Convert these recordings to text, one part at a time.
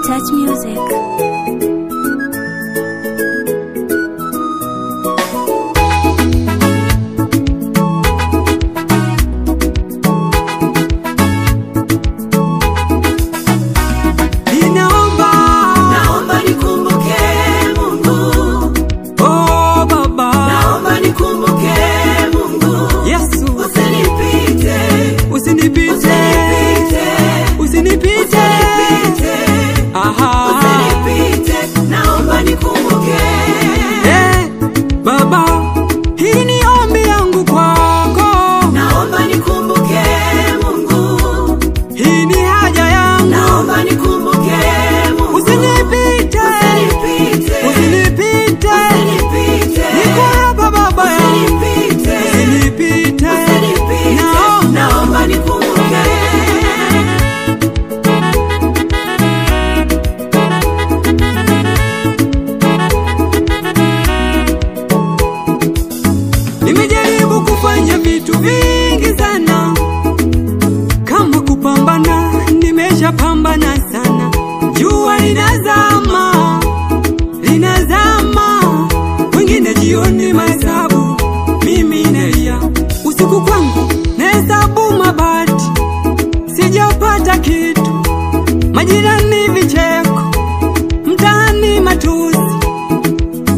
Touch Music. Nimejaribu kufanya vitu vingi sana, kama kupambana, nimeshapambana sana. Jua linazama, wengine jioni mahesabu, mimi nalia. Usiku kwangu nahesabu mabati, sijapata kitu. Majirani vicheko, mtaani matusi.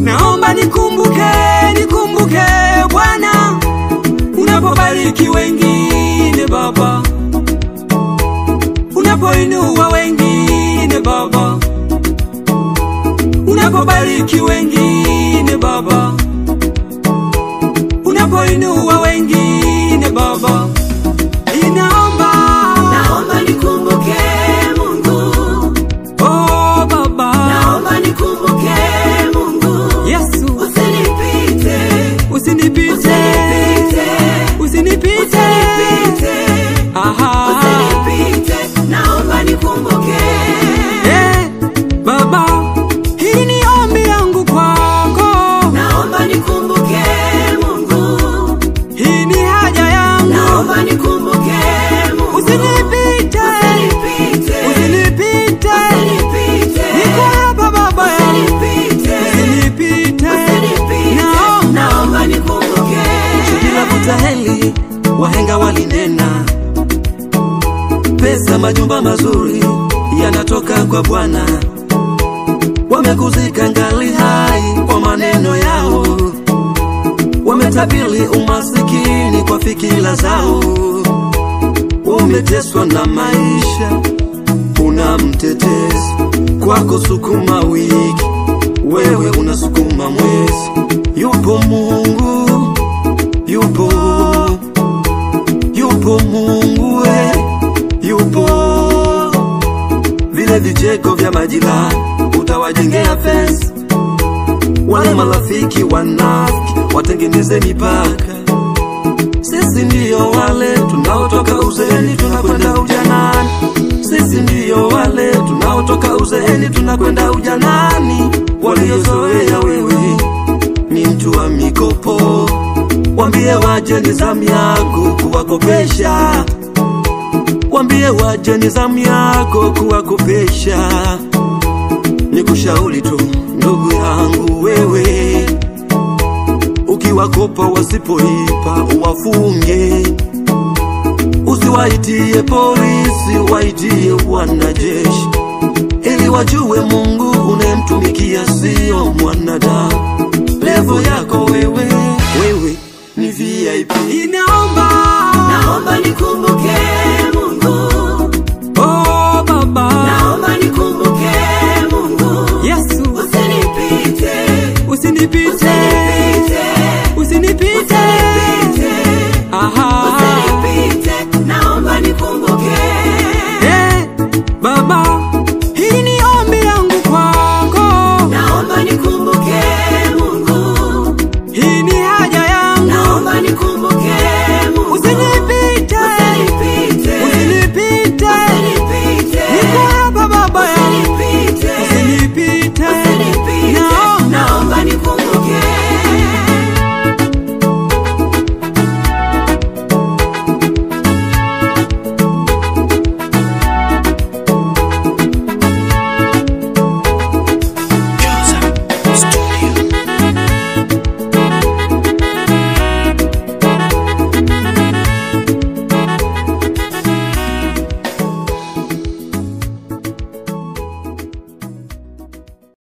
Naomba nikumbuke Bwana, unapobariki wengine Baba, unapoinua wengine Baba, unapobariki wengine Baba, unapoinua wengine Baba. Naomba nikumbuke Mungu. Oh Baba, naomba nikumbuke Mungu. Yesu, usinipite. Aha, usinipite. Naomba nikumbuke. Baba, hii ni ombi yangu kwako. Naomba nikumbuke Mungu. Hii ni haja yangu. Naomba nikumbuke Mungu. Usinipite. Niko hapa Baba, usinipite. Naomba nikumbuke. Bila kutaheli wahenga walinena, pesa majumba mazuri yanatoka kwa Bwana. Wamekuzika ngali hai kwa maneno yao, wametabili umasikini kwa fikira zao. Umeteswa na maisha, una mtetezi kwako, sukuma wiki, wewe unasukuma mwezi. Yupo Mungu, yupo Mungu, yupo. Vile vicheko vya majirani utawajengea fence, wale marafiki wanafiki watengeneze mipaka. Sisi ndiyo wale tunaotoka uzeeni tunakwenda ujanani, sisi ndiyo wale tunaotoka uzeeni tunakwenda ujanani. Waliozoea wewe ni mtu wa mikopo, wambie waje ni zamu yako kuwakopesha, wambie waje ni zamu yako kuwakopesha. Nikushauri tu ndugu yangu wewe, ukiwakopa wasipolipa uwafunge. Usiwaitie polisi, waitie wanajeshi, ili wajue Mungu unayemtumikia sio mwanadamu. Levo yako wewe ni VIP. Naomba nikumbuke